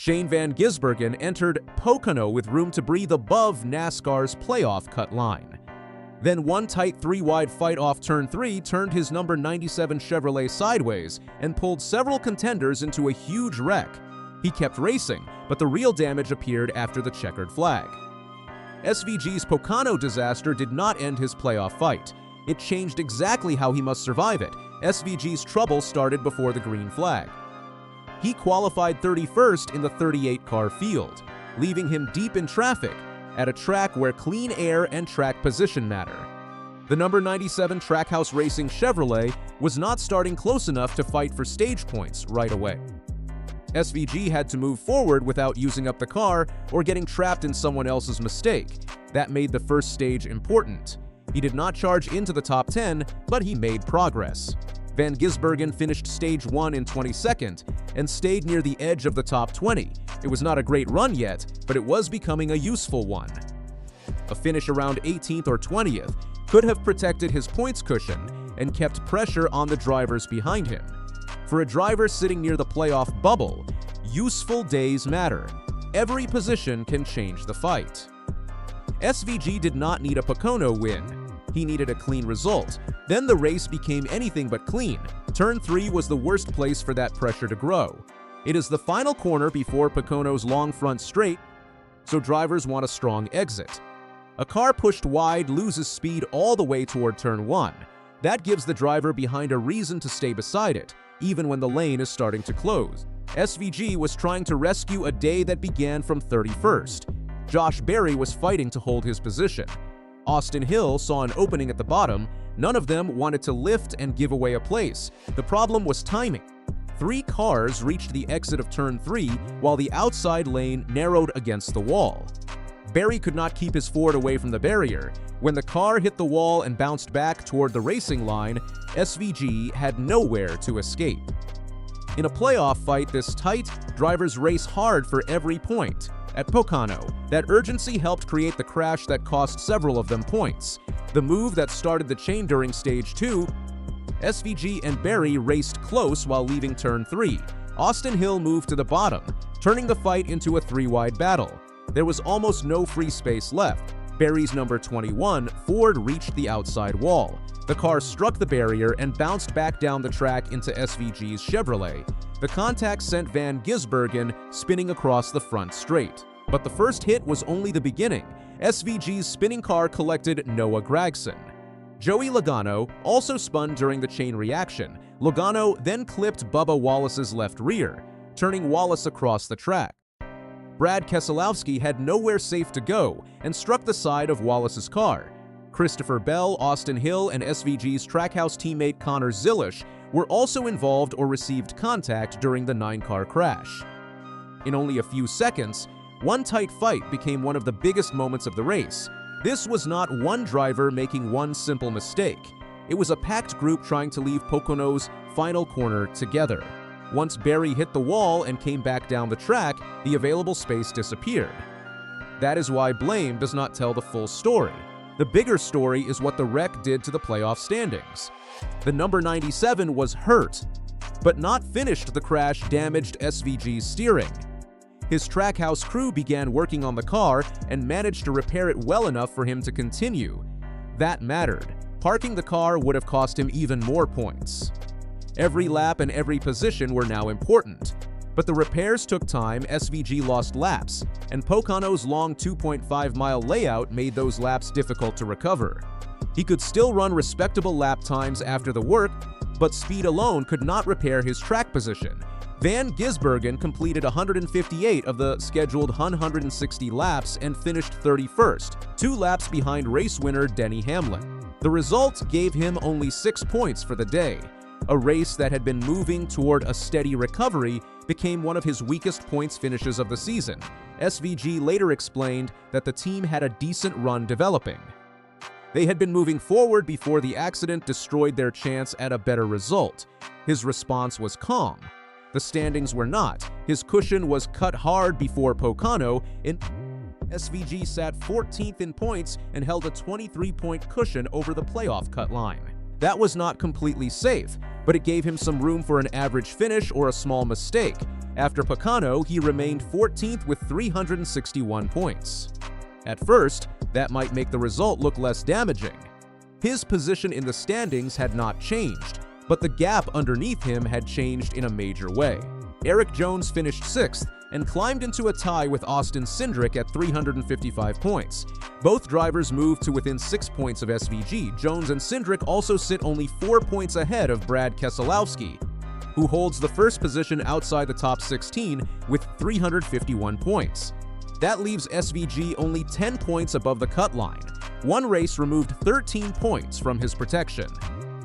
Shane van Gisbergen entered Pocono with room to breathe above NASCAR's playoff cut line. Then one tight three-wide fight off turn 3 turned his number 97 Chevrolet sideways and pulled several contenders into a huge wreck. He kept racing, but the real damage appeared after the checkered flag. SVG's Pocono disaster did not end his playoff fight. It changed exactly how he must survive it. SVG's trouble started before the green flag. He qualified 31st in the 38-car field, leaving him deep in traffic at a track where clean air and track position matter. The number 97 Trackhouse Racing Chevrolet was not starting close enough to fight for stage points right away. SVG had to move forward without using up the car or getting trapped in someone else's mistake. That made the first stage important. He did not charge into the top 10, but he made progress. Van Gisbergen finished stage 1 in 22nd and stayed near the edge of the top 20. It was not a great run yet, but it was becoming a useful one. A finish around 18th or 20th could have protected his points cushion and kept pressure on the drivers behind him. For a driver sitting near the playoff bubble, useful days matter. Every position can change the fight. SVG did not need a Pocono win. He needed a clean result. Then the race became anything but clean. Turn 3 was the worst place for that pressure to grow. It is the final corner before Pocono's long front straight, so drivers want a strong exit. A car pushed wide loses speed all the way toward turn 1. That gives the driver behind a reason to stay beside it, even when the lane is starting to close. SVG was trying to rescue a day that began from 31st. Josh Berry was fighting to hold his position. Austin Hill saw an opening at the bottom. None of them wanted to lift and give away a place. The problem was timing. 3 cars reached the exit of turn 3 while the outside lane narrowed against the wall. Berry could not keep his Ford away from the barrier. When the car hit the wall and bounced back toward the racing line, SVG had nowhere to escape. In a playoff fight this tight, drivers race hard for every point. At Pocono, that urgency helped create the crash that cost several of them points. The move that started the chain during stage 2, SVG and Berry raced close while leaving turn 3. Austin Hill moved to the bottom, turning the fight into a 3-wide battle. There was almost no free space left. Berry's number 21, Ford, reached the outside wall. The car struck the barrier and bounced back down the track into SVG's Chevrolet. The contact sent Van Gisbergen spinning across the front straight. But the first hit was only the beginning. SVG's spinning car collected Noah Gragson. Joey Logano also spun during the chain reaction. Logano then clipped Bubba Wallace's left rear, turning Wallace across the track. Brad Keselowski had nowhere safe to go and struck the side of Wallace's car. Christopher Bell, Austin Hill, and SVG's Trackhouse teammate Connor Zilisch were also involved or received contact during the 9-car crash. In only a few seconds, one tight fight became one of the biggest moments of the race. This was not one driver making one simple mistake. It was a packed group trying to leave Pocono's final corner together. Once Berry hit the wall and came back down the track, the available space disappeared. That is why blame does not tell the full story. The bigger story is what the wreck did to the playoff standings. The number 97 was hurt, but not finished. The crash damaged SVG's steering. His Trackhouse crew began working on the car and managed to repair it well enough for him to continue. That mattered. Parking the car would have cost him even more points. Every lap and every position were now important. But the repairs took time. SVG lost laps, and Pocono's long 2.5-mile layout made those laps difficult to recover. He could still run respectable lap times after the work, but speed alone could not repair his track position. Van Gisbergen completed 158 of the scheduled 160 laps and finished 31st, 2 laps behind race winner Denny Hamlin. The result gave him only 6 points for the day. A race that had been moving toward a steady recovery became one of his weakest points finishes of the season. SVG later explained that the team had a decent run developing. They had been moving forward before the accident destroyed their chance at a better result. His response was calm. The standings were not. His cushion was cut hard before Pocono. SVG sat 14th in points and held a 23-point cushion over the playoff cut line. That was not completely safe, but it gave him some room for an average finish or a small mistake. After Pocono, he remained 14th with 361 points. At first, that might make the result look less damaging. His position in the standings had not changed, but the gap underneath him had changed in a major way. Erik Jones finished 6th and climbed into a tie with Austin Cindric at 355 points. Both drivers moved to within 6 points of SVG. Jones and Cindric also sit only 4 points ahead of Brad Keselowski, who holds the first position outside the top 16 with 351 points. That leaves SVG only 10 points above the cut line. One race removed 13 points from his protection.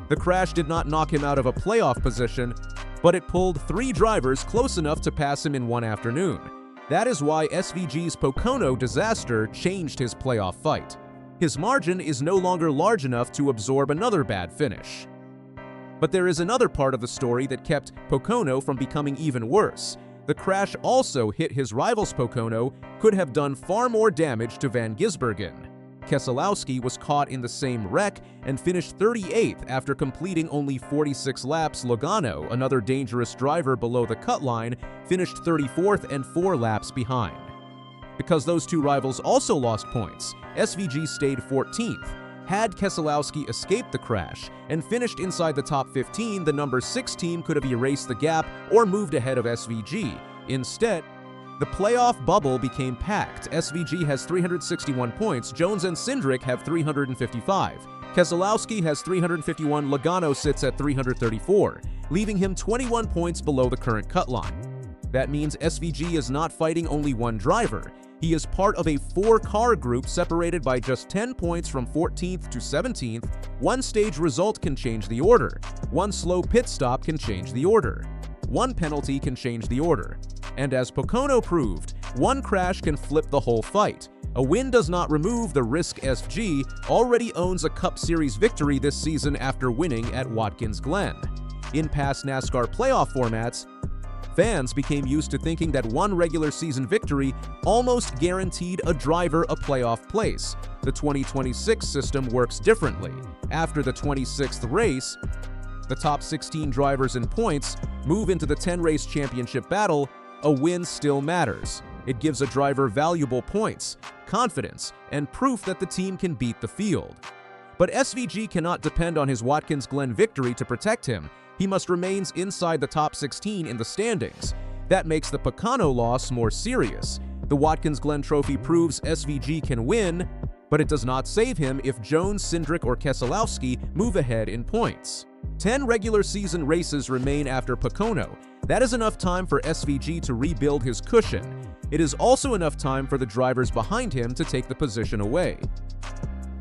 The crash did not knock him out of a playoff position, but it pulled 3 drivers close enough to pass him in one afternoon. That is why SVG's Pocono disaster changed his playoff fight. His margin is no longer large enough to absorb another bad finish. But there is another part of the story that kept Pocono from becoming even worse. The crash also hit his rival's Pocono, could have done far more damage to Van Gisbergen. Keselowski was caught in the same wreck and finished 38th after completing only 46 laps. Logano, another dangerous driver below the cut line, finished 34th and 4 laps behind. Because those two rivals also lost points, SVG stayed 14th. Had Keselowski escaped the crash and finished inside the top 15, the number 6 team could have erased the gap or moved ahead of SVG. Instead, the playoff bubble became packed. SVG has 361 points, Jones and Cindric have 355. Keselowski has 351, Logano sits at 334, leaving him 21 points below the current cut line. That means SVG is not fighting only one driver. He is part of a 4-car group separated by just 10 points from 14th to 17th. One stage result can change the order. One slow pit stop can change the order. One penalty can change the order. And as Pocono proved, one crash can flip the whole fight. A win does not remove the risk. SVG already owns a Cup Series victory this season after winning at Watkins Glen. In past NASCAR playoff formats, fans became used to thinking that one regular season victory almost guaranteed a driver a playoff place. The 2026 system works differently. After the 26th race, the top 16 drivers in points move into the 10-race championship battle. A win still matters. It gives a driver valuable points, confidence, and proof that the team can beat the field. But SVG cannot depend on his Watkins Glen victory to protect him. He must remain inside the top 16 in the standings. That makes the Pocono loss more serious. The Watkins Glen Trophy proves SVG can win, but it does not save him if Jones, Cindric, or Keselowski move ahead in points. 10 regular season races remain after Pocono. That is enough time for SVG to rebuild his cushion. It is also enough time for the drivers behind him to take the position away.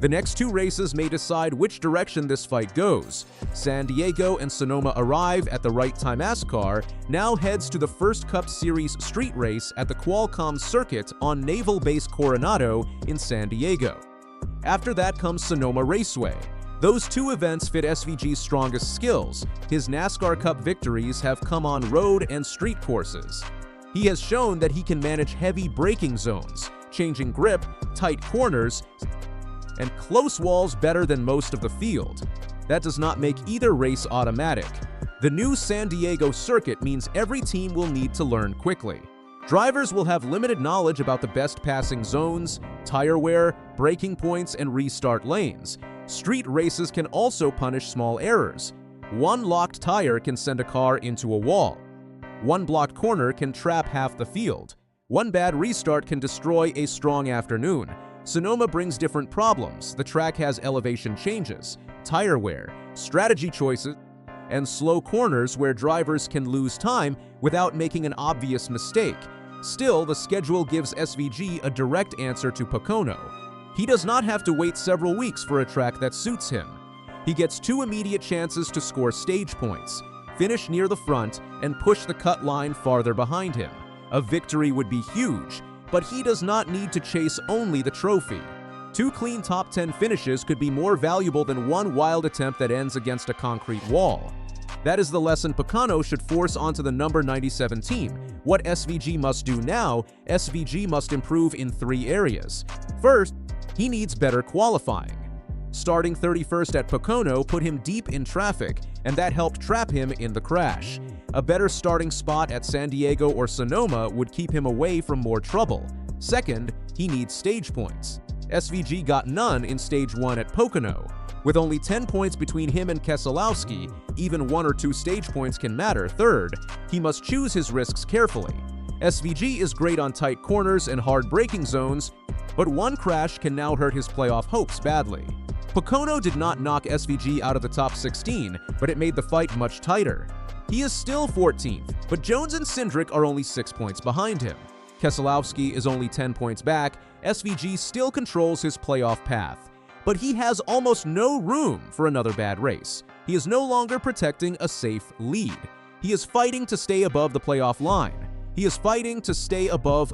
The next 2 races may decide which direction this fight goes. San Diego and Sonoma arrive at the right time. NASCAR now heads to the first Cup Series street race at the Qualcomm Circuit on Naval Base Coronado in San Diego. After that comes Sonoma Raceway. Those 2 events fit SVG's strongest skills. His NASCAR Cup victories have come on road and street courses. He has shown that he can manage heavy braking zones, changing grip, tight corners, and close walls better than most of the field. That does not make either race automatic. The new San Diego circuit means every team will need to learn quickly. Drivers will have limited knowledge about the best passing zones, tire wear, braking points, and restart lanes. Street races can also punish small errors. One locked tire can send a car into a wall. One blocked corner can trap half the field. One bad restart can destroy a strong afternoon. Sonoma brings different problems. The track has elevation changes, tire wear, strategy choices, and slow corners where drivers can lose time without making an obvious mistake. Still, the schedule gives SVG a direct answer to Pocono. He does not have to wait several weeks for a track that suits him. He gets 2 immediate chances to score stage points, finish near the front, and push the cut line farther behind him. A victory would be huge, but he does not need to chase only the trophy. 2 clean top 10 finishes could be more valuable than one wild attempt that ends against a concrete wall. That is the lesson Pocono should force onto the number 97 team. What SVG must do now, SVG must improve in 3 areas. First, he needs better qualifying. Starting 31st at Pocono put him deep in traffic, and that helped trap him in the crash. A better starting spot at San Diego or Sonoma would keep him away from more trouble. Second, he needs stage points. SVG got none in Stage 1 at Pocono. With only 10 points between him and Keselowski, even 1 or 2 stage points can matter. Third, he must choose his risks carefully. SVG is great on tight corners and hard braking zones, but one crash can now hurt his playoff hopes badly. Pocono did not knock SVG out of the top 16, but it made the fight much tighter. He is still 14th, but Jones and Cindric are only 6 points behind him. Keselowski is only 10 points back. SVG still controls his playoff path, but he has almost no room for another bad race. He is no longer protecting a safe lead. He is fighting to stay above the playoff line. He is fighting to stay above